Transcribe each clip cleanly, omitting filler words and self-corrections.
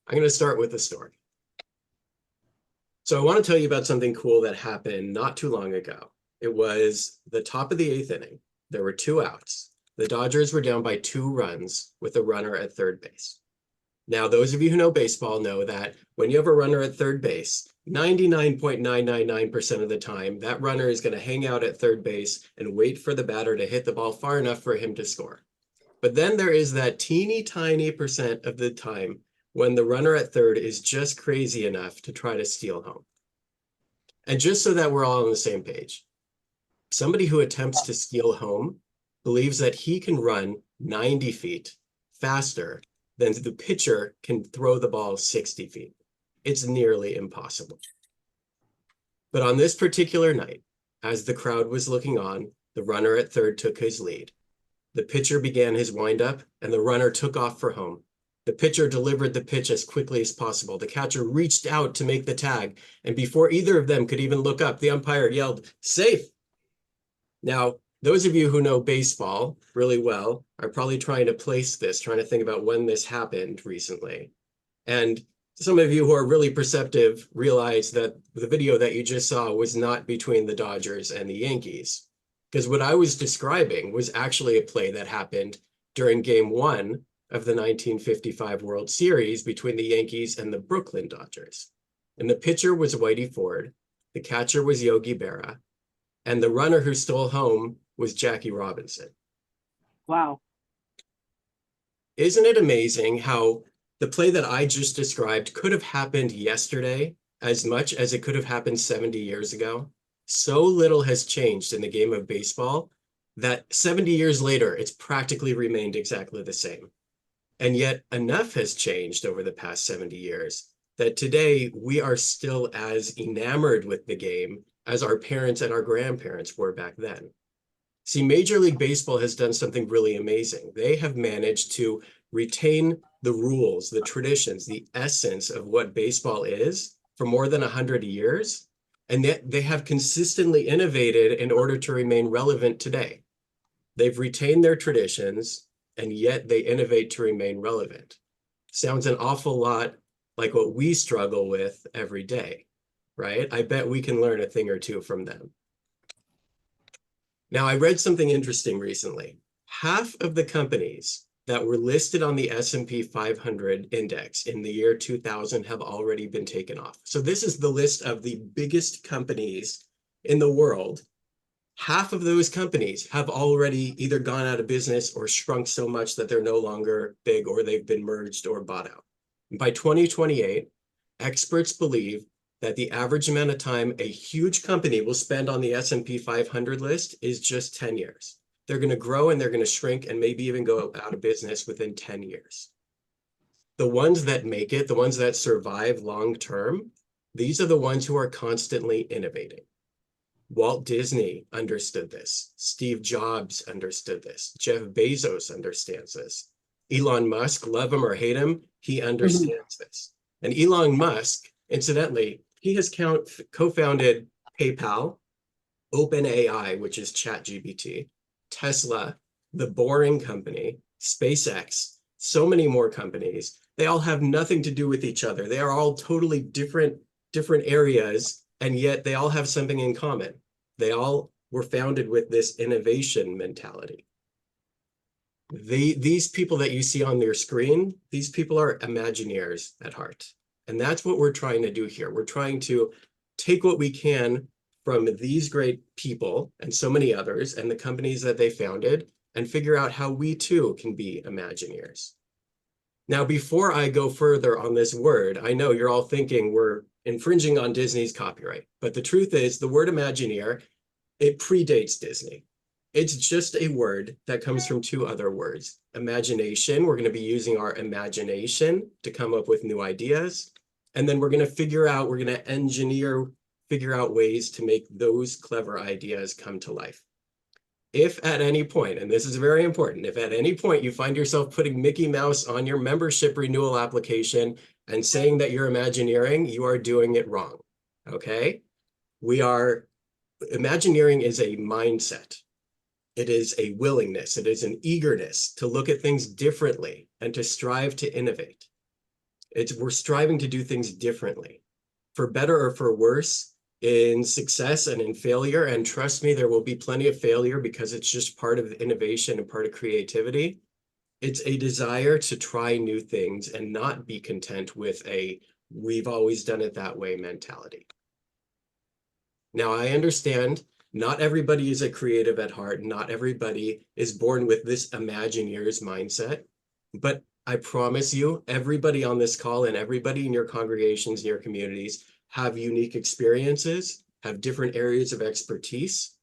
I'm going to start with a story. So I want to tell you about something cool that happened not too long ago. It was the top of the eighth inning. There were two outs. The Dodgers were down by 2 runs with a runner at third base. Now, those of you who know baseball know that when you have a runner at third base, 99.999% of the time, that runner is going to hang out at third base and wait for the batter to hit the ball far enough for him to score. But then there is that teeny tiny percent of the time when the runner at third is just crazy enough to try to steal home. And just so that we're all on the same page, somebody who attempts to steal home believes that he can run 90 feet faster than the pitcher can throw the ball 60 feet. It's nearly impossible. But on this particular night, as the crowd was looking on, the runner at third took his lead. The pitcher began his windup, and the runner took off for home. The pitcher delivered the pitch as quickly as possible. The catcher reached out to make the tag, and before either of them could even look up, the umpire yelled, "Safe!" Now, those of you who know baseball really well are probably trying to place this, trying to think about when this happened recently. And some of you who are really perceptive realize that the video that you just saw was not between the Dodgers and the Yankees. Because what I was describing was actually a play that happened during Game 1 of the 1955 World Series between the Yankees and the Brooklyn Dodgers. And the pitcher was Whitey Ford, the catcher was Yogi Berra, and the runner who stole home was Jackie Robinson. Wow. Isn't it amazing how the play that I just described could have happened yesterday as much as it could have happened 70 years ago? So little has changed in the game of baseball that 70 years later, it's practically remained exactly the same. And yet enough has changed over the past 70 years that today we are still as enamored with the game as our parents and our grandparents were back then. See, Major League Baseball has done something really amazing. They have managed to retain the rules, the traditions, the essence of what baseball is for more than 100 years. And yet they have consistently innovated in order to remain relevant today. They've retained their traditions, and yet they innovate to remain relevant. Sounds an awful lot like what we struggle with every day, right? I bet we can learn a thing or two from them. Now, I read something interesting recently. Half of the companies that were listed on the S&P 500 index in the year 2000 have already been taken off. So this is the list of the biggest companies in the world. Half of those companies have already either gone out of business or shrunk so much that they're no longer big, or they've been merged or bought out. And by 2028, experts believe that the average amount of time a huge company will spend on the S&P 500 list is just 10 years. They're going to grow and they're going to shrink and maybe even go out of business within 10 years. The ones that make it, the ones that survive long term, these are the ones who are constantly innovating. Walt Disney understood this. Steve Jobs understood this. Jeff Bezos understands this. Elon Musk, love him or hate him, he understands this. And Elon Musk, incidentally, he has co-founded PayPal, OpenAI, which is ChatGPT, Tesla, The Boring Company, SpaceX, so many more companies. They all have nothing to do with each other. They are all totally different areas, and yet they all have something in common. They all were founded with this innovation mentality. These people that you see on their screen, these people are Imagineers at heart. And that's what we're trying to do here. We're trying to take what we can from these great people and so many others and the companies that they founded and figure out how we too can be Imagineers. Now, before I go further on this word, I know you're all thinking we're infringing on Disney's copyright, but the truth is the word Imagineer, it predates Disney. It's just a word that comes from two other words. Imagination, we're going to be using our imagination to come up with new ideas. And then we're going to engineer, figure out ways to make those clever ideas come to life. If at any point, and this is very important, if at any point you find yourself putting Mickey Mouse on your membership renewal application and saying that you're Imagineering, you are doing it wrong, okay? Imagineering is a mindset. It is a willingness, it is an eagerness to look at things differently and to strive to innovate. We're striving to do things differently, for better or for worse, in success and in failure. And trust me, there will be plenty of failure because it's just part of innovation and part of creativity. It's a desire to try new things and not be content with a we've always done it that way mentality. Now, I understand not everybody is a creative at heart. Not everybody is born with this Imagineers mindset. But I promise you, everybody on this call and everybody in your congregations, in your communities, have unique experiences, have different areas of expertise,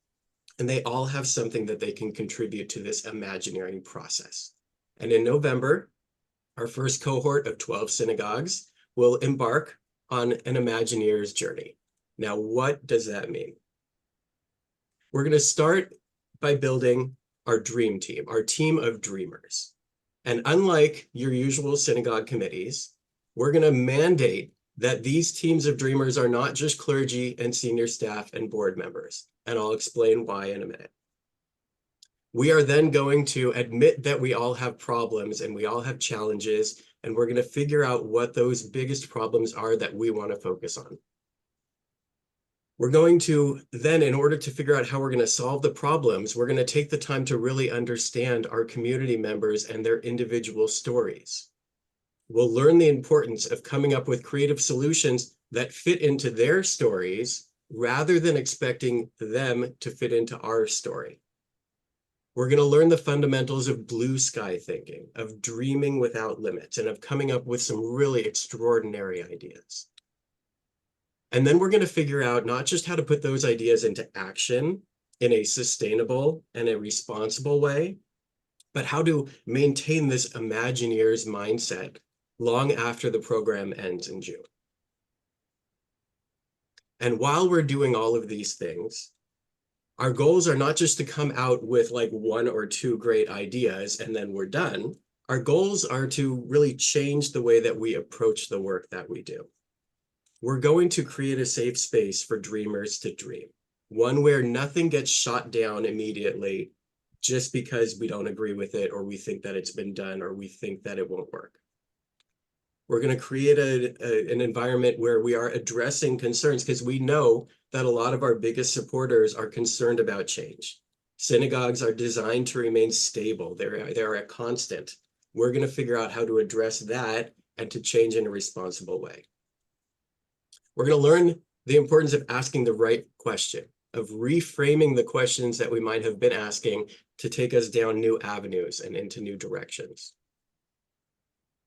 and they all have something that they can contribute to this Imagineering process. And in November, our first cohort of 12 synagogues will embark on an Imagineers journey. Now, what does that mean? We're going to start by building our dream team, our team of dreamers. And unlike your usual synagogue committees, we're going to mandate that these teams of dreamers are not just clergy and senior staff and board members. And I'll explain why in a minute. We are then going to admit that we all have problems and we all have challenges, and we're going to figure out what those biggest problems are that we want to focus on. We're going to then, in order to figure out how we're going to solve the problems, we're going to take the time to really understand our community members and their individual stories. We'll learn the importance of coming up with creative solutions that fit into their stories rather than expecting them to fit into our story. We're going to learn the fundamentals of blue sky thinking, of dreaming without limits, and of coming up with some really extraordinary ideas. And then we're going to figure out not just how to put those ideas into action in a sustainable and a responsible way, but how to maintain this Imagineers mindset long after the program ends in June. And while we're doing all of these things, our goals are not just to come out with like one or two great ideas and then we're done. Our goals are to really change the way that we approach the work that we do. We're going to create a safe space for dreamers to dream, one where nothing gets shot down immediately just because we don't agree with it or we think that it's been done or we think that it won't work. We're going to create an environment where we are addressing concerns because we know that a lot of our biggest supporters are concerned about change. Synagogues are designed to remain stable. They're a constant. We're going to figure out how to address that and to change in a responsible way. We're going to learn the importance of asking the right question, of reframing the questions that we might have been asking to take us down new avenues and into new directions.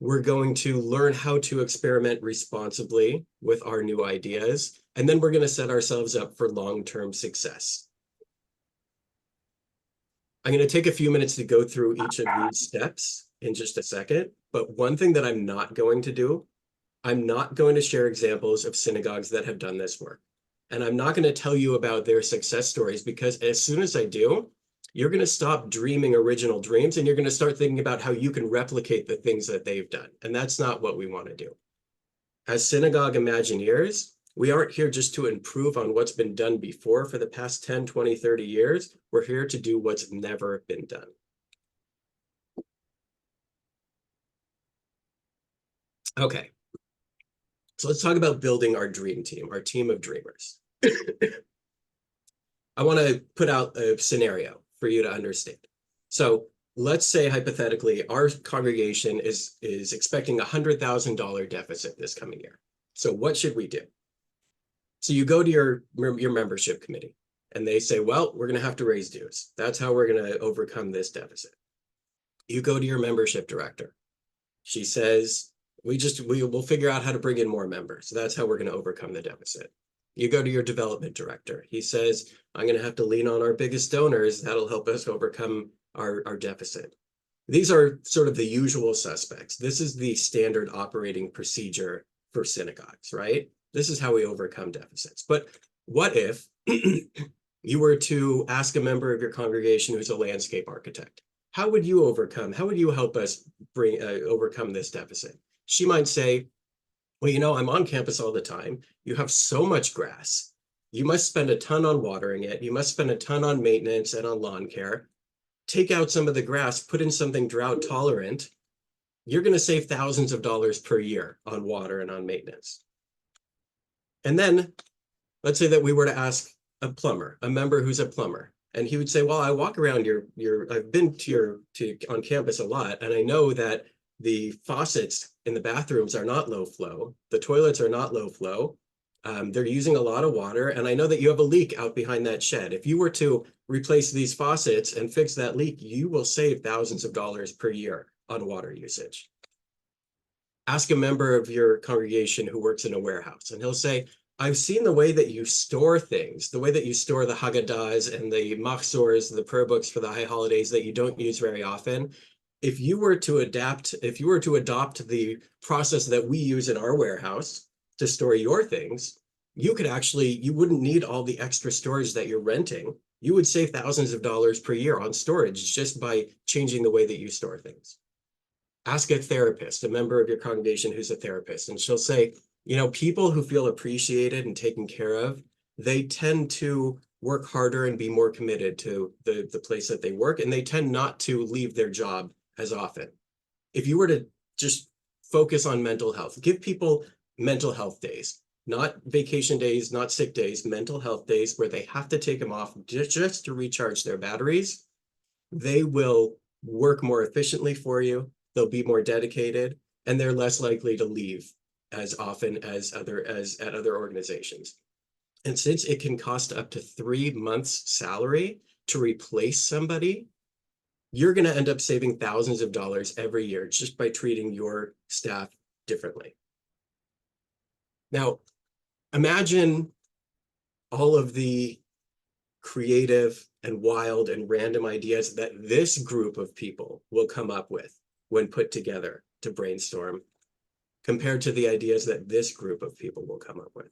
We're going to learn how to experiment responsibly with our new ideas, and then we're going to set ourselves up for long-term success. I'm going to take a few minutes to go through each of these steps in just a second, but one thing that I'm not going to do, I'm not going to share examples of synagogues that have done this work. And I'm not going to tell you about their success stories because as soon as I do, you're going to stop dreaming original dreams and you're going to start thinking about how you can replicate the things that they've done. And that's not what we want to do. As synagogue Imagineers, we aren't here just to improve on what's been done before for the past 10, 20, 30 years. We're here to do what's never been done. Okay. So let's talk about building our dream team, our team of dreamers. I want to put out a scenario for you to understand. So let's say hypothetically, our congregation is expecting a $100,000 deficit this coming year. So what should we do? So you go to your membership committee and they say, well, we're going to have to raise dues. That's how we're going to overcome this deficit. You go to your membership director. She says, we'll figure out how to bring in more members. So that's how we're going to overcome the deficit. You go to your development director. He says, I'm going to have to lean on our biggest donors. That'll help us overcome our deficit. These are sort of the usual suspects. This is the standard operating procedure for synagogues, right? This is how we overcome deficits. But what if you were to ask a member of your congregation who's a landscape architect, how would you help us overcome this deficit? She might say, well, I'm on campus all the time. You have so much grass. You must spend a ton on watering it. You must spend a ton on maintenance and on lawn care. Take out some of the grass, put in something drought tolerant, you're going to save thousands of dollars per year on water and on maintenance. And then let's say that we were to ask a plumber, a member who's a plumber, and he would say, well, I walk around I've been on campus a lot, and I know that the faucets in the bathrooms are not low flow. The toilets are not low flow. They're using a lot of water, and I know that you have a leak out behind that shed. If you were to replace these faucets and fix that leak, you will save thousands of dollars per year on water usage. Ask a member of your congregation who works in a warehouse, and he'll say, I've seen the way that you store things, the way that you store the Haggadahs and the Machzors, the prayer books for the high holidays that you don't use very often. If you were to adopt the process that we use in our warehouse to store your things, you wouldn't need all the extra storage that you're renting. You would save thousands of dollars per year on storage just by changing the way that you store things. Ask a therapist, a member of your congregation who's a therapist, and she'll say, people who feel appreciated and taken care of, they tend to work harder and be more committed to the place that they work, and they tend not to leave their job as often. If you were to just focus on mental health, give people mental health days, not vacation days, not sick days, mental health days where they have to take them off just to recharge their batteries, they will work more efficiently for you. They'll be more dedicated, and they're less likely to leave as often as at other organizations. And since it can cost up to 3 months' salary to replace somebody, you're going to end up saving thousands of dollars every year just by treating your staff differently. Now, imagine all of the creative and wild and random ideas that this group of people will come up with when put together to brainstorm, compared to the ideas that this group of people will come up with.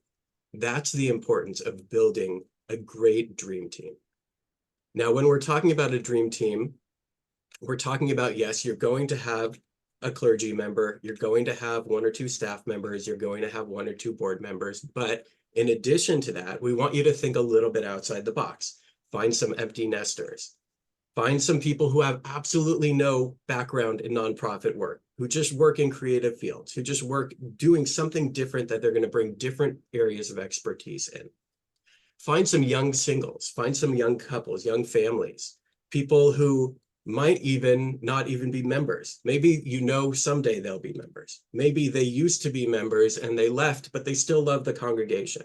That's the importance of building a great dream team. Now, when we're talking about a dream team, we're talking about, yes, you're going to have a clergy member, you're going to have 1 or 2 staff members, you're going to have 1 or 2 board members, but in addition to that, we want you to think a little bit outside the box. Find some empty nesters. Find some people who have absolutely no background in nonprofit work, who just work in creative fields, who just work doing something different that they're going to bring different areas of expertise in. Find some young singles, find some young couples, young families, people who might not even be members. Maybe someday they'll be members. Maybe they used to be members and they left, but they still love the congregation.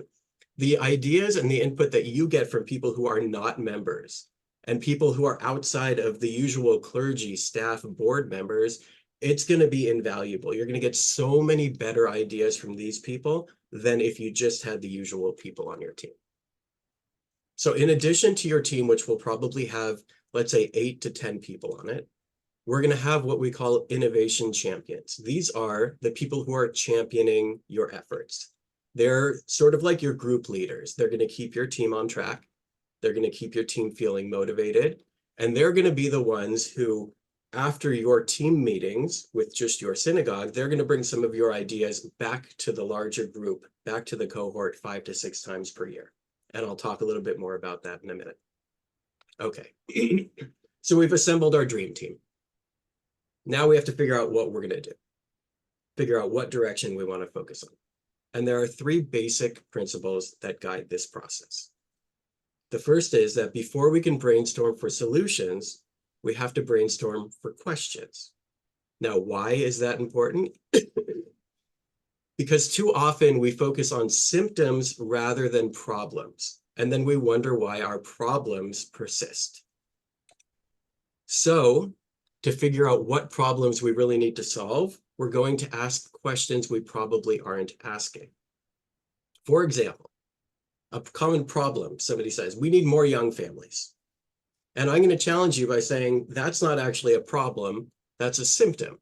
The ideas and the input that you get from people who are not members and people who are outside of the usual clergy, staff, board members, it's going to be invaluable. You're going to get so many better ideas from these people than if you just had the usual people on your team. So in addition to your team, which will probably have, let's say, 8 to 10 people on it, we're going to have what we call innovation champions. These are the people who are championing your efforts. They're sort of like your group leaders. They're going to keep your team on track. They're going to keep your team feeling motivated. And they're going to be the ones who, after your team meetings with just your synagogue, they're going to bring some of your ideas back to the larger group, back to the cohort 5 to 6 times per year. And I'll talk a little bit more about that in a minute. Okay, so we've assembled our dream team. Now we have to figure out what we're going to do, figure out what direction we want to focus on. And there are 3 basic principles that guide this process. The first is that before we can brainstorm for solutions, we have to brainstorm for questions. Now, why is that important? Because too often we focus on symptoms rather than problems, and then we wonder why our problems persist. So, to figure out what problems we really need to solve, we're going to ask questions we probably aren't asking. For example, a common problem, somebody says, we need more young families. And I'm going to challenge you by saying that's not actually a problem, that's a symptom.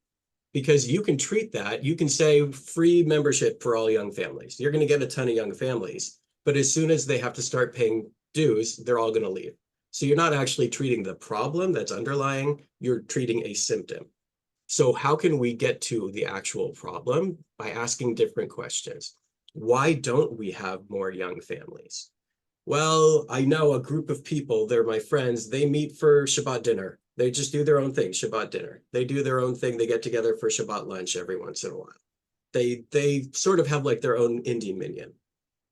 Because you can treat that, you can say free membership for all young families. You're going to get a ton of young families, but as soon as they have to start paying dues, they're all going to leave. So you're not actually treating the problem that's underlying, you're treating a symptom. So how can we get to the actual problem? By asking different questions. Why don't we have more young families? Well, I know a group of people, they're my friends, they meet for Shabbat dinner They just do their own thing, Shabbat dinner. They do their own thing. They get together for Shabbat lunch every once in a while. They sort of have like their own Indian minion.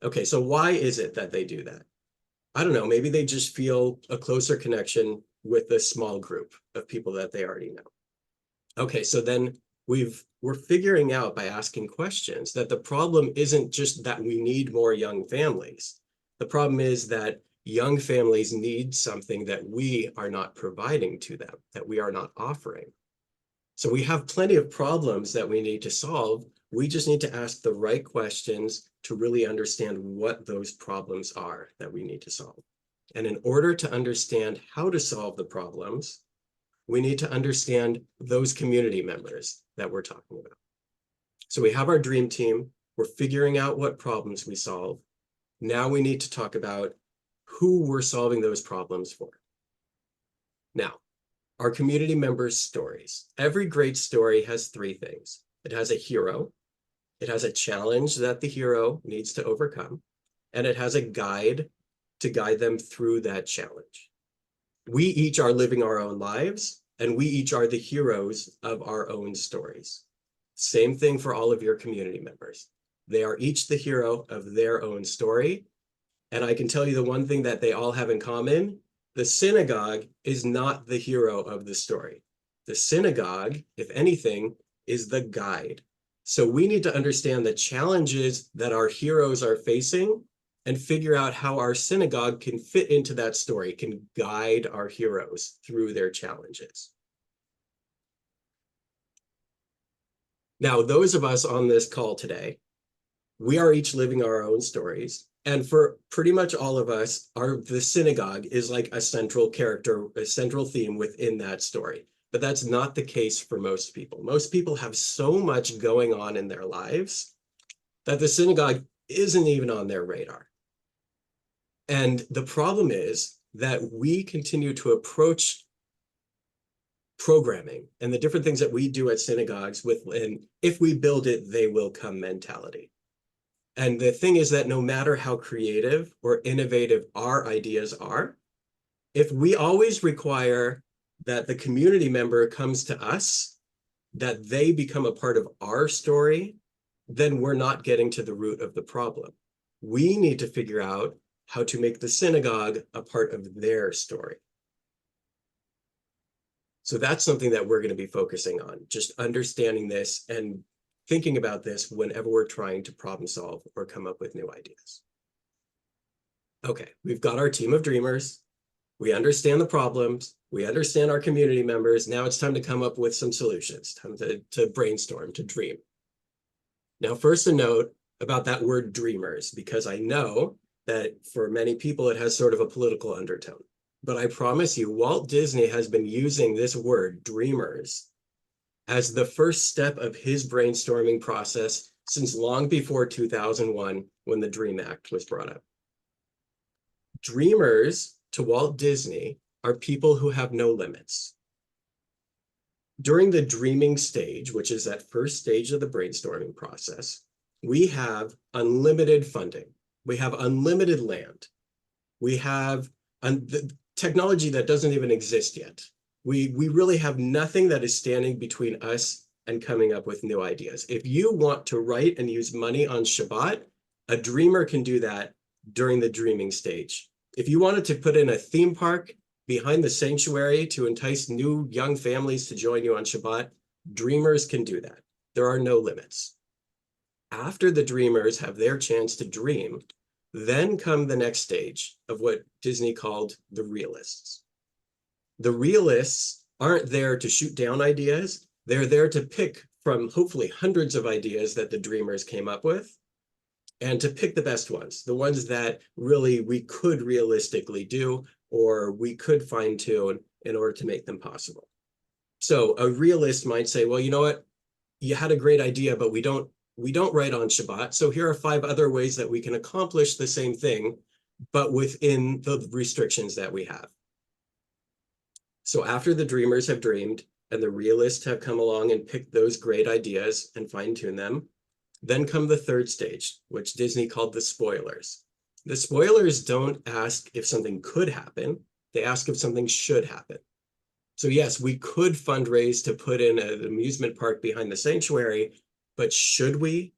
Okay, so why is it that they do that? I don't know. Maybe they just feel a closer connection with a small group of people that they already know. Okay, so then we're figuring out by asking questions that the problem isn't just that we need more young families. The problem is that young families need something that we are not providing to them, that we are not offering. So we have plenty of problems that we need to solve. We just need to ask the right questions to really understand what those problems are that we need to solve. And in order to understand how to solve the problems, we need to understand those community members that we're talking about. So we have our dream team. We're figuring out what problems we solve. Now we need to talk about who we're solving those problems for. Now, our community members' stories. Every great story has three things. It has a hero, it has a challenge that the hero needs to overcome, and it has a guide to guide them through that challenge. We each are living our own lives, and we each are the heroes of our own stories. Same thing for all of your community members. They are each the hero of their own story. And I can tell you the one thing that they all have in common: the synagogue is not the hero of the story. The synagogue, if anything, is the guide. So we need to understand the challenges that our heroes are facing and figure out how our synagogue can fit into that story, can guide our heroes through their challenges. Now, those of us on this call today, we are each living our own stories. And for pretty much all of us, the synagogue is like a central character, a central theme within that story. But that's not the case for most people. Most people have so much going on in their lives that the synagogue isn't even on their radar. And the problem is that we continue to approach programming and the different things that we do at synagogues with an if we build it, they will come mentality. And the thing is that no matter how creative or innovative our ideas are, if we always require that the community member comes to us, that they become a part of our story, then we're not getting to the root of the problem. We need to figure out how to make the synagogue a part of their story. So that's something that we're going to be focusing on, just understanding this and thinking about this whenever we're trying to problem solve or come up with new ideas. Okay, we've got our team of dreamers. We understand the problems. We understand our community members. Now it's time to come up with some solutions, time to brainstorm, to dream. Now, first a note about that word dreamers, because I know that for many people it has sort of a political undertone. But I promise you, Walt Disney has been using this word, dreamers, as the first step of his brainstorming process since long before 2001, when the Dream Act was brought up. Dreamers, to Walt Disney, are people who have no limits. During the dreaming stage, which is that first stage of the brainstorming process, we have unlimited funding. We have unlimited land. We have the technology that doesn't even exist yet. We really have nothing that is standing between us and coming up with new ideas. If you want to write and use money on Shabbat, a dreamer can do that during the dreaming stage. If you wanted to put in a theme park behind the sanctuary to entice new young families to join you on Shabbat, dreamers can do that. There are no limits. After the dreamers have their chance to dream, then come the next stage of what Disney called the realists. The realists aren't there to shoot down ideas. They're there to pick from hopefully hundreds of ideas that the dreamers came up with and to pick the best ones, the ones that really we could realistically do or we could fine tune in order to make them possible. So a realist might say, well, you know what? You had a great idea, but we don't write on Shabbat. So here are 5 other ways that we can accomplish the same thing, but within the restrictions that we have. So after the dreamers have dreamed and the realists have come along and picked those great ideas and fine-tune them, then come the third stage, which Disney called the spoilers. The spoilers don't ask if something could happen, they ask if something should happen. So yes, we could fundraise to put in an amusement park behind the sanctuary, but should we?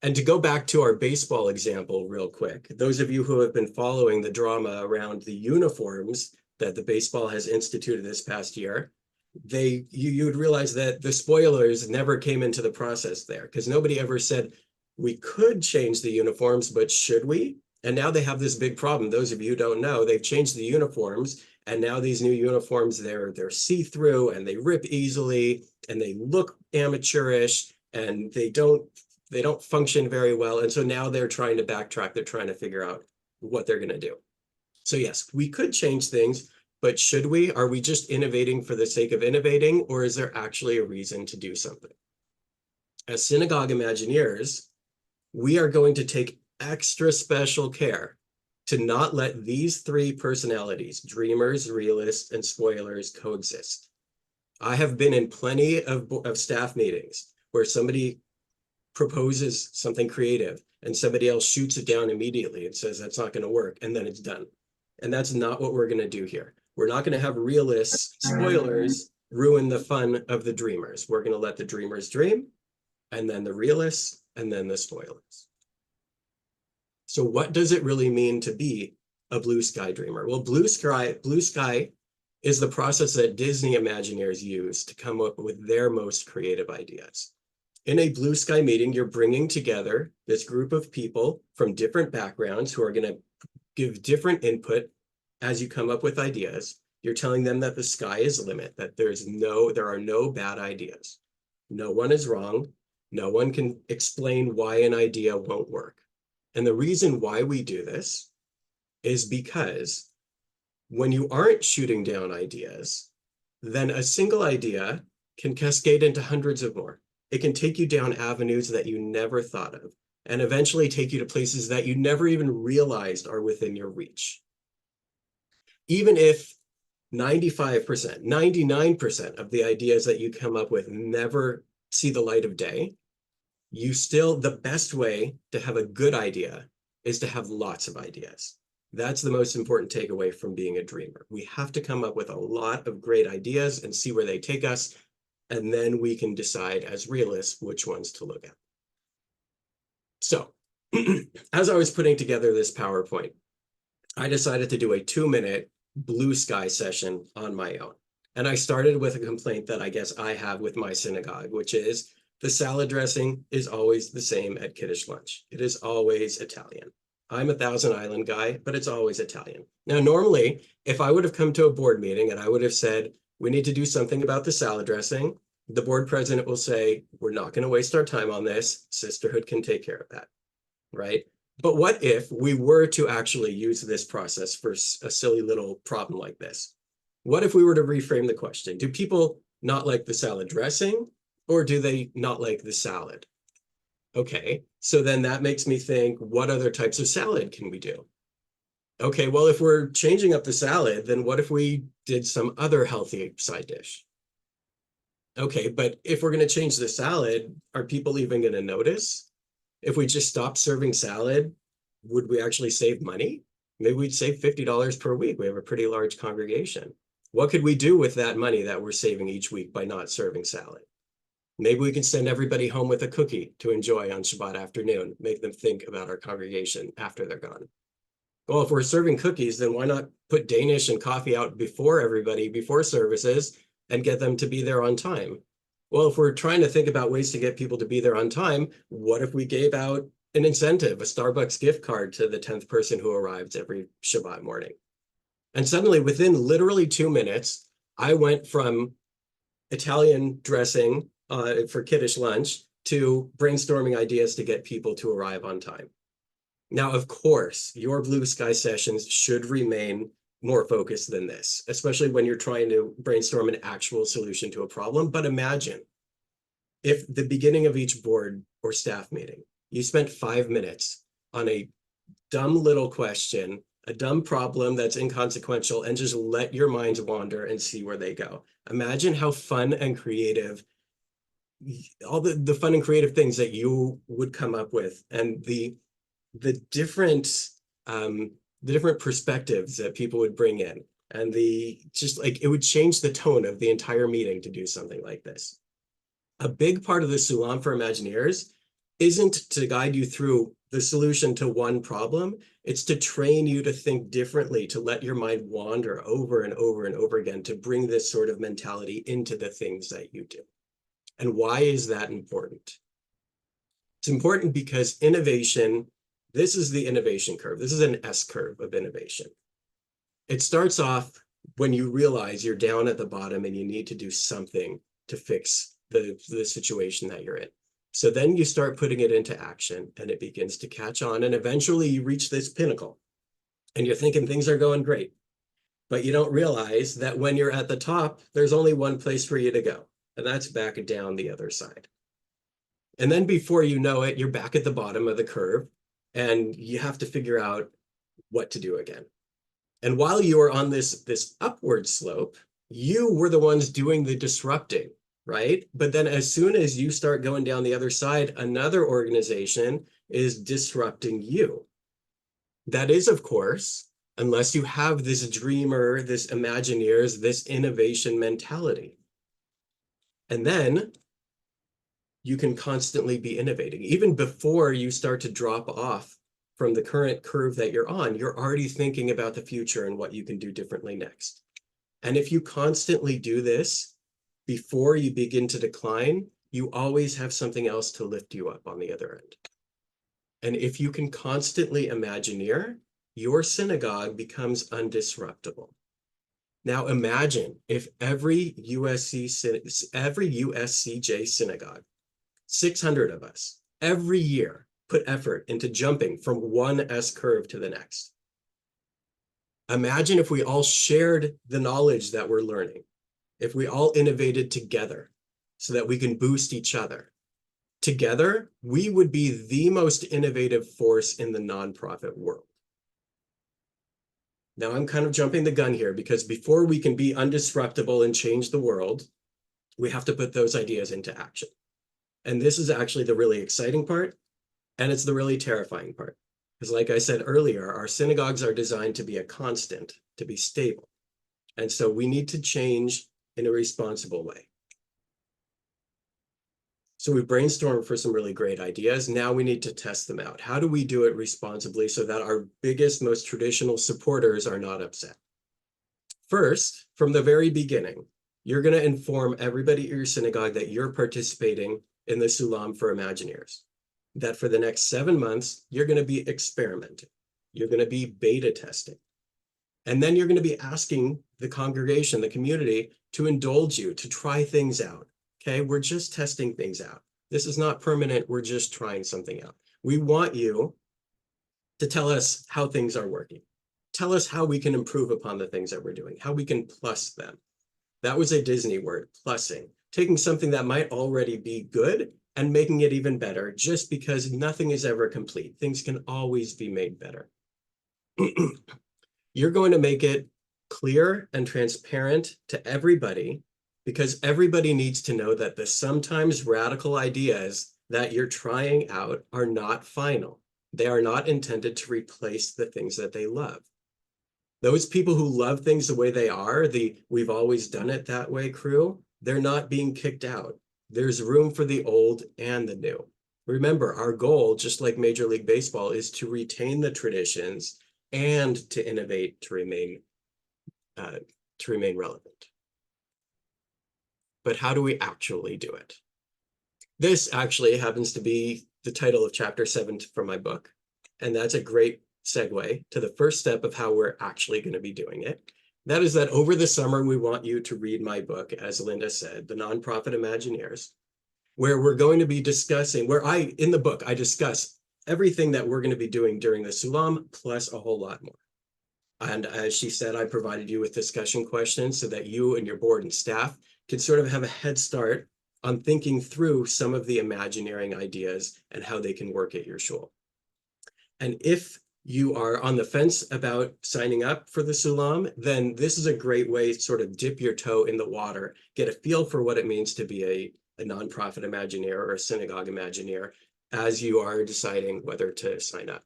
And to go back to our baseball example real quick, those of you who have been following the drama around the uniforms that the baseball has instituted this past year, you would realize that the spoilers never came into the process there because nobody ever said we could change the uniforms, but should we? And now they have this big problem. Those of you who don't know, they've changed the uniforms, and now these new uniforms, they're see-through and they rip easily and they look amateurish and they don't function very well. And so now they're trying to backtrack. They're trying to figure out what they're going to do. So yes, we could change things, but should we? Are we just innovating for the sake of innovating, or is there actually a reason to do something? As synagogue Imagineers, we are going to take extra special care to not let these three personalities, dreamers, realists, and spoilers, coexist. I have been in plenty of staff meetings where somebody proposes something creative and somebody else shoots it down immediately and says that's not going to work, and then it's done. And that's not what we're going to do here. We're not going to have realists, spoilers, ruin the fun of the dreamers. We're going to let the dreamers dream, and then the realists, and then the spoilers. So what does it really mean to be a blue sky dreamer? Well, blue sky is the process that Disney Imagineers use to come up with their most creative ideas. In a blue sky meeting, you're bringing together this group of people from different backgrounds who are going to give different input as you come up with ideas. You're telling them that the sky is the limit, that there are no bad ideas. No one is wrong. No one can explain why an idea won't work. And the reason why we do this is because when you aren't shooting down ideas, then a single idea can cascade into hundreds of more. It can take you down avenues that you never thought of, and eventually take you to places that you never even realized are within your reach. Even if 95%, 99% of the ideas that you come up with never see the light of day, the best way to have a good idea is to have lots of ideas. That's the most important takeaway from being a dreamer. We have to come up with a lot of great ideas and see where they take us, and then we can decide as realists which ones to look at. So, as I was putting together this PowerPoint, I decided to do a 2-minute blue sky session on my own. And I started with a complaint that I guess I have with my synagogue, which is the salad dressing is always the same at Kiddush lunch. It is always Italian. I'm a Thousand Island guy, but it's always Italian. Now, normally, if I would have come to a board meeting and I would have said, we need to do something about the salad dressing, the board president will say, we're not going to waste our time on this. Sisterhood can take care of that, right? But what if we were to actually use this process for a silly little problem like this? What if we were to reframe the question? Do people not like the salad dressing, or do they not like the salad? Okay, so then that makes me think, what other types of salad can we do? Okay, well, if we're changing up the salad, then what if we did some other healthy side dish? Okay, but if we're going to change the salad, are people even going to notice? If we just stop serving salad, would we actually save money? Maybe we'd save $50 per week. We have a pretty large congregation. What could we do with that money that we're saving each week by not serving salad? Maybe we can send everybody home with a cookie to enjoy on Shabbat afternoon, make them think about our congregation after they're gone. Well, if we're serving cookies, then why not put Danish and coffee out before everybody, before services, and get them to be there on time? Well, if we're trying to think about ways to get people to be there on time, what if we gave out an incentive, a Starbucks gift card to the 10th person who arrives every Shabbat morning? And suddenly, within literally 2 minutes, I went from Italian dressing for Kiddush lunch to brainstorming ideas to get people to arrive on time. Now, of course, your blue sky sessions should remain more focused than this, especially when you're trying to brainstorm an actual solution to a problem. But imagine if the beginning of each board or staff meeting, you spent 5 minutes on a dumb little question, a dumb problem that's inconsequential, and just let your minds wander and see where they go. Imagine how fun and creative, all the fun and creative things that you would come up with, and the different perspectives that people would bring in. And it would change the tone of the entire meeting to do something like this. A big part of the Sulam for Imagineers isn't to guide you through the solution to one problem. It's to train you to think differently, to let your mind wander over and over and over again, to bring this sort of mentality into the things that you do. And why is that important? It's important because innovation, this is the innovation curve. This is an S curve of innovation. It starts off when you realize you're down at the bottom and you need to do something to fix the situation that you're in. So then you start putting it into action and it begins to catch on. And eventually you reach this pinnacle and you're thinking things are going great. But you don't realize that when you're at the top, there's only one place for you to go. And that's back down the other side. And then before you know it, you're back at the bottom of the curve and you have to figure out what to do again. And while you are on this upward slope, you were the ones doing the disrupting, right? But then as soon as you start going down the other side, another organization is disrupting you. That is, of course, unless you have this dreamer, this Imagineers, this innovation mentality. And then you can constantly be innovating. Even before you start to drop off from the current curve that you're on, you're already thinking about the future and what you can do differently next. And if you constantly do this before you begin to decline, you always have something else to lift you up on the other end. And if you can constantly Imagineer, your synagogue becomes undisruptible. Now imagine if every USCJ synagogue, 600 of us, every year, put effort into jumping from one S curve to the next. Imagine if we all shared the knowledge that we're learning, if we all innovated together so that we can boost each other. Together, we would be the most innovative force in the nonprofit world. Now, I'm kind of jumping the gun here because before we can be undisruptible and change the world, we have to put those ideas into action. And this is actually the really exciting part. And it's the really terrifying part. Because like I said earlier, our synagogues are designed to be a constant, to be stable. And so we need to change in a responsible way. So we brainstormed for some really great ideas. Now we need to test them out. How do we do it responsibly so that our biggest, most traditional supporters are not upset? First, from the very beginning, you're going to inform everybody at your synagogue that you're participating in the Sulam for Imagineers. That for the next 7 months, you're going to be experimenting. You're going to be beta testing. And then you're going to be asking the congregation, the community, to indulge you, to try things out. Okay, we're just testing things out. This is not permanent. We're just trying something out. We want you to tell us how things are working. Tell us how we can improve upon the things that we're doing, how we can plus them. That was a Disney word, plussing, taking something that might already be good and making it even better, just because nothing is ever complete. Things can always be made better. You're going to make it clear and transparent to everybody, because everybody needs to know that the sometimes radical ideas that you're trying out are not final. They are not intended to replace the things that they love. Those people who love things the way they are, the "we've always done it that way" crew, they're not being kicked out. There's room for the old and the new. Remember, our goal, just like Major League Baseball, is to retain the traditions and to innovate to remain relevant. But how do we actually do it? This actually happens to be the title of chapter 7 from my book. And that's a great segue to the first step of how we're actually going to be doing it. That is that over the summer, we want you to read my book, as Linda said, The Nonprofit Imagineers, where we're going to be discussing, in the book, I discuss everything that we're going to be doing during the Sulam, plus a whole lot more. And as she said, I provided you with discussion questions so that you and your board and staff can sort of have a head start on thinking through some of the Imagineering ideas and how they can work at your shul. And if you are on the fence about signing up for the Sulam, then this is a great way to sort of dip your toe in the water, get a feel for what it means to be a nonprofit Imagineer or a synagogue Imagineer as you are deciding whether to sign up.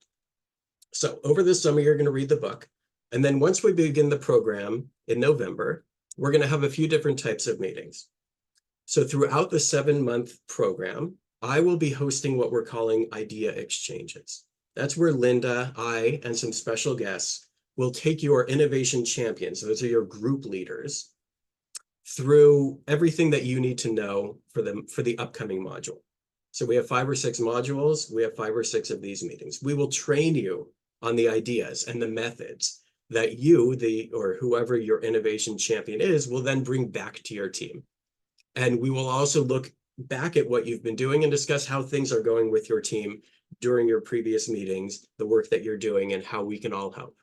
So over the summer, you're going to read the book. And then once we begin the program in November, we're going to have a few different types of meetings. So throughout the 7-month program, I will be hosting what we're calling idea exchanges. That's where Linda, I, and some special guests will take your innovation champions, those are your group leaders, through everything that you need to know for the upcoming module. So we have 5 or 6 modules. We have 5 or 6 of these meetings. We will train you on the ideas and the methods that you, or whoever your innovation champion is, will then bring back to your team. And we will also look back at what you've been doing and discuss how things are going with your team during your previous meetings, the work that you're doing, and how we can all help.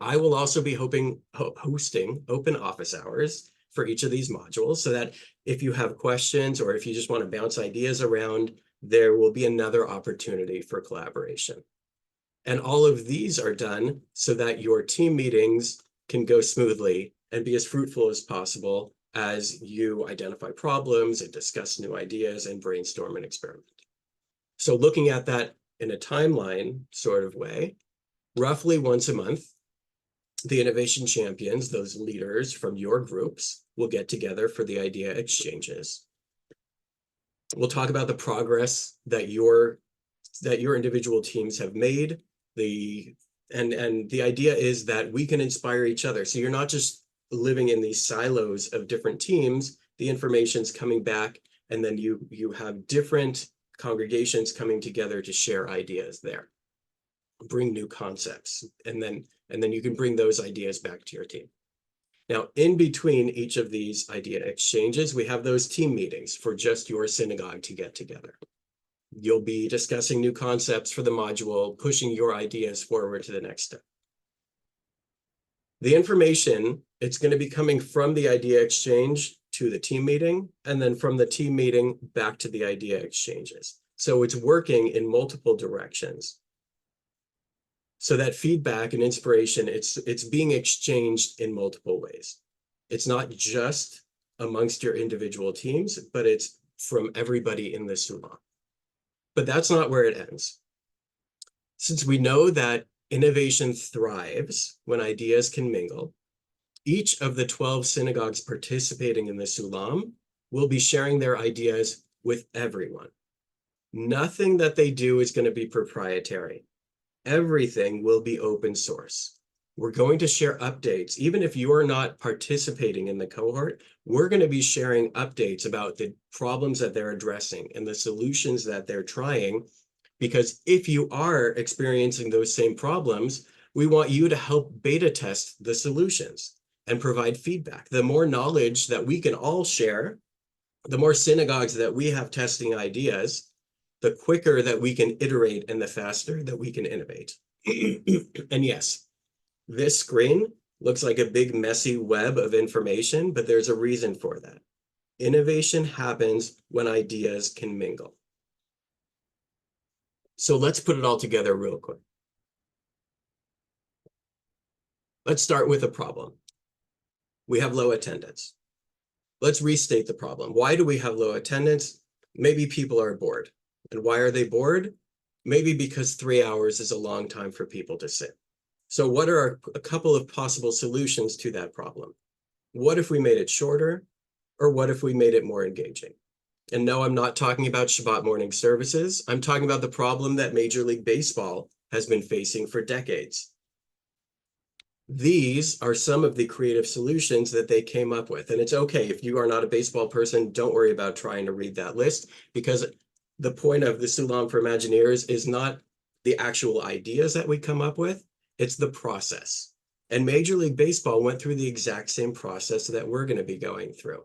I will also be hosting open office hours for each of these modules so that if you have questions or if you just want to bounce ideas around, there will be another opportunity for collaboration. And all of these are done so that your team meetings can go smoothly and be as fruitful as possible as you identify problems and discuss new ideas and brainstorm and experiment. So looking at that in a timeline sort of way, roughly once a month, the innovation champions, those leaders from your groups, will get together for the idea exchanges. We'll talk about the progress that your individual teams have made. And the idea is that we can inspire each other. So you're not just living in these silos of different teams. The information's coming back, and then you have different congregations coming together to share ideas there, bring new concepts, and then you can bring those ideas back to your team. Now, in between each of these idea exchanges, we have those team meetings for just your synagogue to get together. You'll be discussing new concepts for the module, pushing your ideas forward to the next step. The information, it's going to be coming from the idea exchange to the team meeting, and then from the team meeting back to the idea exchanges. So it's working in multiple directions. So that feedback and inspiration, it's being exchanged in multiple ways. It's not just amongst your individual teams, but it's from everybody in the Sulam. But that's not where it ends. Since we know that innovation thrives when ideas can mingle, each of the 12 synagogues participating in the Sulam will be sharing their ideas with everyone. Nothing that they do is going to be proprietary. Everything will be open source. We're going to share updates. Even if you're not participating in the cohort, we're going to be sharing updates about the problems that they're addressing and the solutions that they're trying. Because if you are experiencing those same problems, we want you to help beta test the solutions and provide feedback. The more knowledge that we can all share, the more synagogues that we have testing ideas, the quicker that we can iterate and the faster that we can innovate. And yes, this screen looks like a big messy web of information, but there's a reason for that. Innovation happens when ideas can mingle. So let's put it all together real quick. Let's start with a problem. We have low attendance. Let's restate the problem. Why do we have low attendance? Maybe people are bored. And why are they bored? Maybe because 3 hours is a long time for people to sit. So what are a couple of possible solutions to that problem? What if we made it shorter? Or what if we made it more engaging? And no, I'm not talking about Shabbat morning services. I'm talking about the problem that Major League Baseball has been facing for decades. These are some of the creative solutions that they came up with. And it's okay if you are not a baseball person, don't worry about trying to read that list, because the point of the Sulam for Imagineers is not the actual ideas that we come up with, it's the process. And Major League Baseball went through the exact same process that we're going to be going through.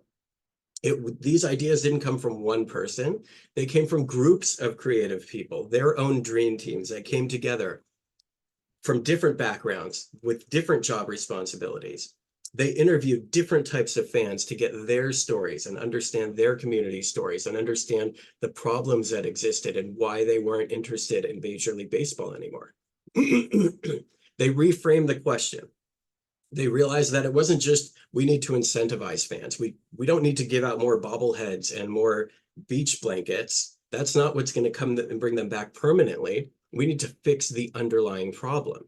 These ideas didn't come from one person. They came from groups of creative people, their own dream teams that came together from different backgrounds with different job responsibilities. They interviewed different types of fans to get their stories and understand their community stories and understand the problems that existed and why they weren't interested in Major League Baseball anymore. They reframed the question. They realized that it wasn't just, we need to incentivize fans. We don't need to give out more bobbleheads and more beach blankets. That's not what's going to come and bring them back permanently. We need to fix the underlying problem.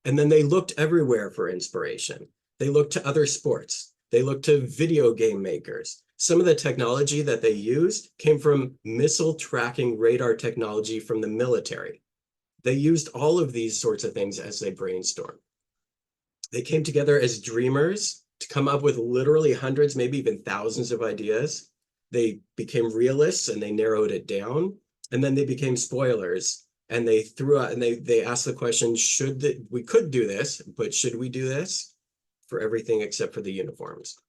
And then they looked everywhere for inspiration. They looked to other sports. They looked to video game makers. Some of the technology that they used came from missile tracking radar technology from the military. They used all of these sorts of things as they brainstormed. They came together as dreamers to come up with literally hundreds, maybe even thousands of ideas. They became realists and they narrowed it down. And then they became spoilers and they threw out and they asked the question, we could do this, but should we do this? For everything except for the uniforms.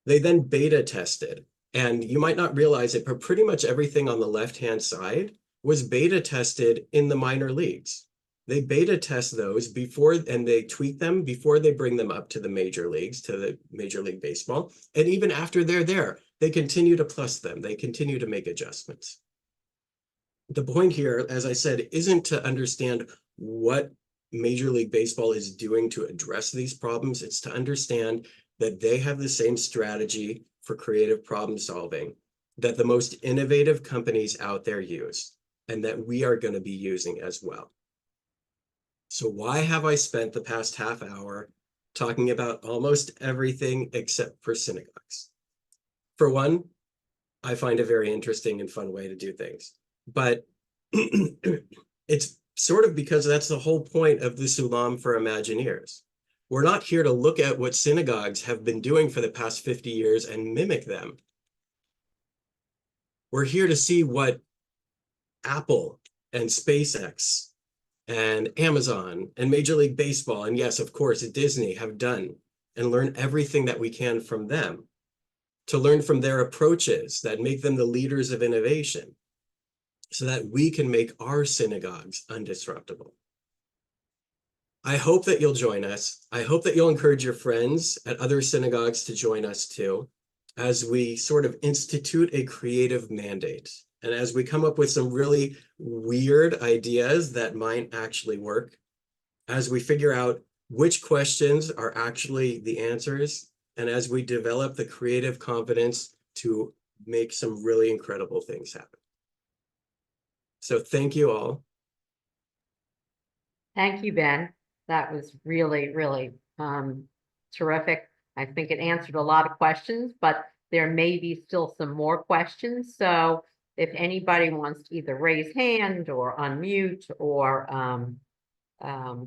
They then beta tested, and you might not realize it, but pretty much everything on the left-hand side was beta tested in the minor leagues. They beta test those before, and they tweak them before they bring them up to the major leagues, to the Major League Baseball. And even after they're there, they continue to plus them. They continue to make adjustments. The point here, as I said, isn't to understand what Major League Baseball is doing to address these problems. It's to understand that they have the same strategy for creative problem solving that the most innovative companies out there use, and that we are going to be using as well. So why have I spent the past half hour talking about almost everything except for synagogues? For one, I find a very interesting and fun way to do things, but it's sort of because that's the whole point of the Sulam for Imagineers. We're not here to look at what synagogues have been doing for the past 50 years and mimic them. We're here to see what Apple and SpaceX and Amazon and Major League Baseball, and yes, of course, Disney have done, and learn everything that we can from them, to learn from their approaches that make them the leaders of innovation, so that we can make our synagogues undisruptible. I hope that you'll join us. I hope that you'll encourage your friends at other synagogues to join us too, as we sort of institute a creative mandate. And as we come up with some really weird ideas that might actually work, as we figure out which questions are actually the answers, and as we develop the creative confidence to make some really incredible things happen. So thank you all. Thank you, Ben. That was really, really terrific. I think it answered a lot of questions, but there may be still some more questions. So if anybody wants to either raise hand or unmute or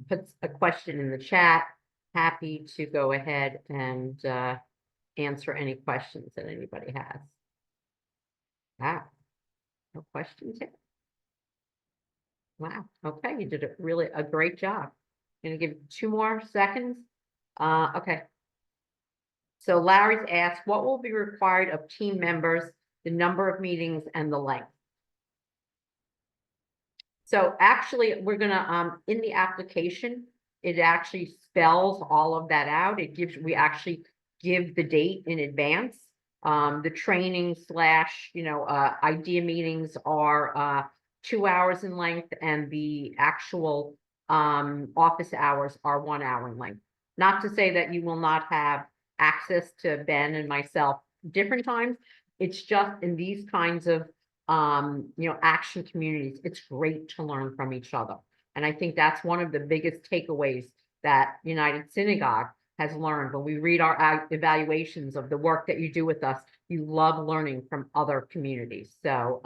put a question in the chat, happy to go ahead and answer any questions that anybody has. Wow, no questions yet. Wow, okay, you did a great job. I'm gonna give you 2 more seconds. Okay. So Larry's asked, what will be required of team members, the number of meetings and the length? So actually, we're gonna, in the application, it actually spells all of that out. We actually give the date in advance. The training slash, idea meetings are 2 hours in length, and the actual office hours are 1 hour in length. Not to say that you will not have access to Ben and myself different times. It's just in these kinds of action communities, it's great to learn from each other. And I think that's one of the biggest takeaways that United Synagogue has learned. When we read our evaluations of the work that you do with us, you love learning from other communities. So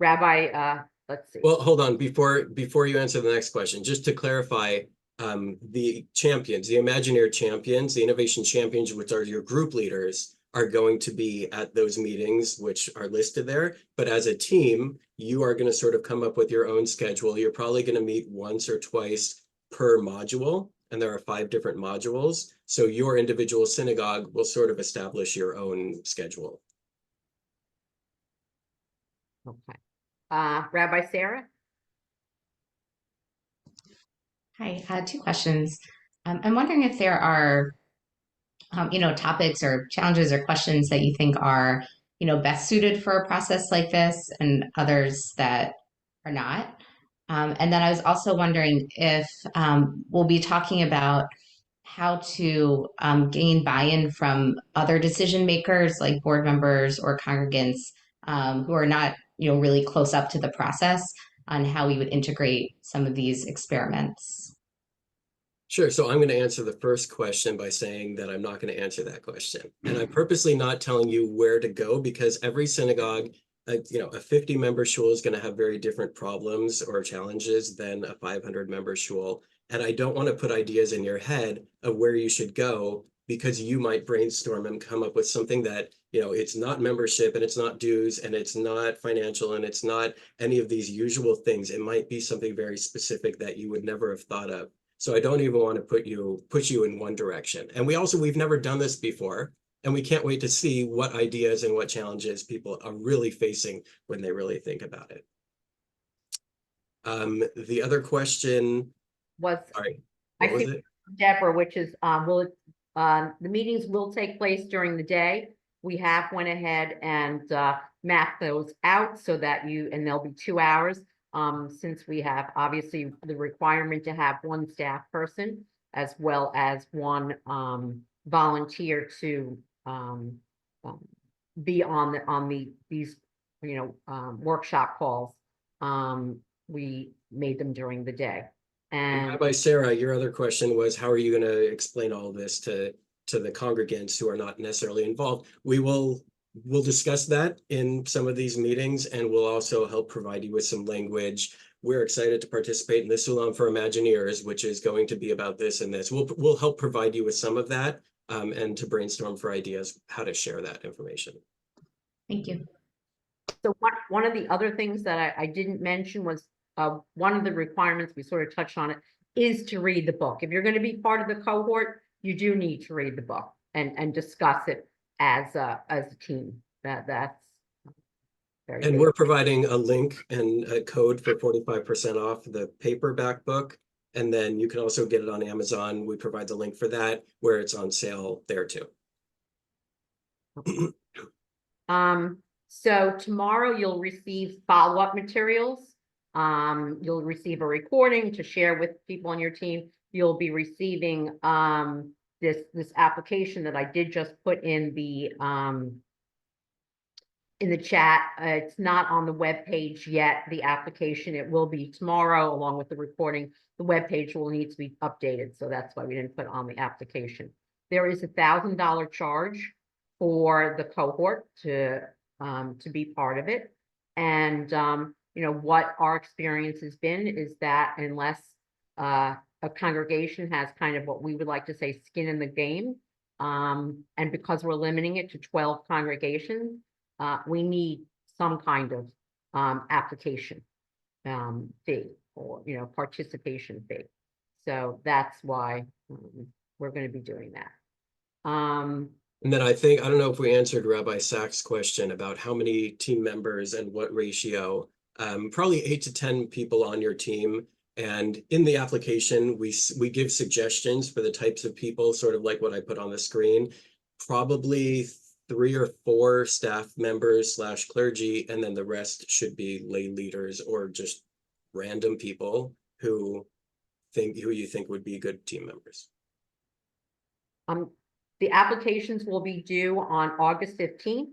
Rabbi, let's see. Well, hold on, before you answer the next question, just to clarify, the champions, the Imagineer champions, the innovation champions, which are your group leaders, are going to be at those meetings, which are listed there. But as a team, you are going to sort of come up with your own schedule. You're probably going to meet once or twice per module, and there are 5 different modules. So your individual synagogue will sort of establish your own schedule. Okay. Rabbi Sarah? Hi, 2 questions. I'm wondering if there are, topics or challenges or questions that you think are, best suited for a process like this and others that are not. And then I was also wondering if we'll be talking about how to gain buy-in from other decision makers like board members or congregants who are not, really close up to the process on how we would integrate some of these experiments. Sure. So I'm going to answer the first question by saying that I'm not going to answer that question. And I'm purposely not telling you where to go because every synagogue, a 50-member shul is going to have very different problems or challenges than a 500-member shul. And I don't want to put ideas in your head of where you should go because you might brainstorm and come up with something that, it's not membership and it's not dues and it's not financial and it's not any of these usual things. It might be something very specific that you would never have thought of. So I don't even want to push you in one direction. And we've never done this before, and we can't wait to see what ideas and what challenges people are really facing when they really think about it. The other question, Was, sorry, I what was think, it? Deborah, which is, the meetings will take place during the day. We have went ahead and, mapped those out so that and there'll be 2 hours. Since we have obviously the requirement to have one staff person as well as one, volunteer to, be on these, workshop calls. We made them during the day. And Rabbi Sarah, your other question was, how are you going to explain all this to the congregants who are not necessarily involved? We'll discuss that in some of these meetings, and we'll also help provide you with some language. We're excited to participate in the Sulam for Imagineers, which is going to be about this and this. We'll help provide you with some of that, and to brainstorm for ideas how to share that information. Thank you. so one of the other things that I didn't mention was, one of the requirements, we sort of touched on it, is to read the book. If you're going to be part of the cohort, you do need to read the book and discuss it as a team. That's very And big. we're providing a link and a code for 45% off the paperback book. And then you can also get it on Amazon. We provide the link for that where it's on sale there too. So tomorrow you'll receive follow-up materials. You'll receive a recording to share with people on your team. You'll be receiving this application that I did just put in the chat. It's not on the web page yet, the application. It will be tomorrow along with the recording. The web page will need to be updated, so that's why we didn't put on the application. There is $1,000 charge for the cohort to be part of it. And what our experience has been is that unless a congregation has kind of what we would like to say skin in the game, and because we're limiting it to 12 congregations, we need some kind of application fee or participation fee. So that's why we're going to be doing that. And then I don't know if we answered Rabbi Sachs' question about how many team members and what ratio. Probably 8 to 10 people on your team. And in the application, we give suggestions for the types of people, sort of like what I put on the screen. Probably 3 or 4 staff members / clergy, and then the rest should be lay leaders or just random people who you think would be good team members. The applications will be due on August 15th.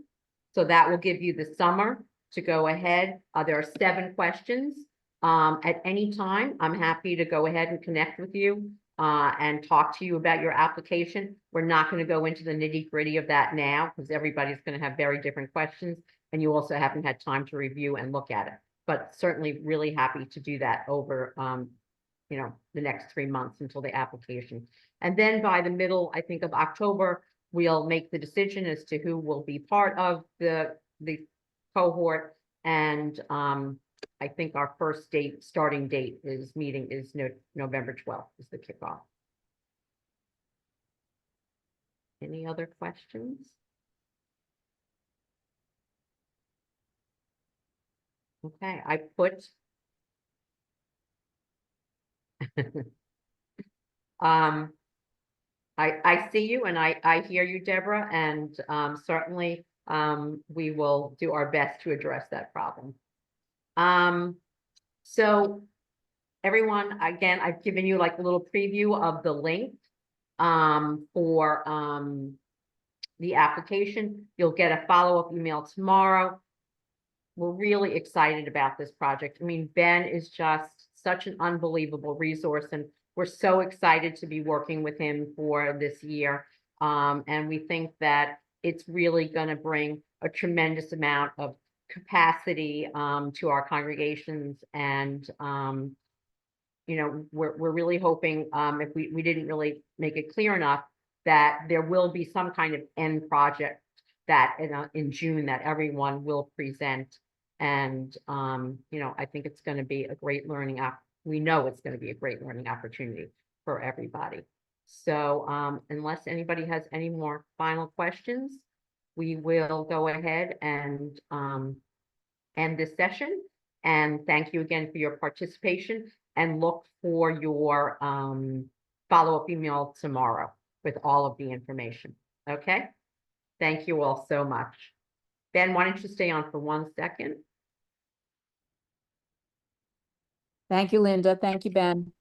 So that will give you the summer to go ahead. There are 7 questions. At any time, I'm happy to go ahead and connect with you and talk to you about your application. We're not going to go into the nitty-gritty of that now because everybody's going to have very different questions, and you also haven't had time to review and look at it. But certainly really happy to do that over the next 3 months until the application. And then by the middle, I think, of October, we'll make the decision as to who will be part of the cohort. And I think our first starting date is November 12th is the kickoff. Any other questions? Okay, I put I see you and I hear you, Deborah, and certainly we will do our best to address that problem. So everyone, again, I've given you like a little preview of the link for the application. You'll get a follow-up email tomorrow. We're really excited about this project. I mean, Ben is just such an unbelievable resource, and we're so excited to be working with him for this year. And we think that it's really going to bring a tremendous amount of capacity to our congregations. And, you know, we're really hoping, if we didn't really make it clear enough, that there will be some kind of end project that in June that everyone will present. And, you know, I think it's going to be a great learning we know it's going to be a great learning opportunity for everybody. So, unless anybody has any more final questions, we will go ahead and, end this session. And thank you again for your participation, and look for your, follow-up email tomorrow with all of the information. Okay? Thank you all so much. Ben, why don't you stay on for 1 second? Thank you, Linda. Thank you, Ben.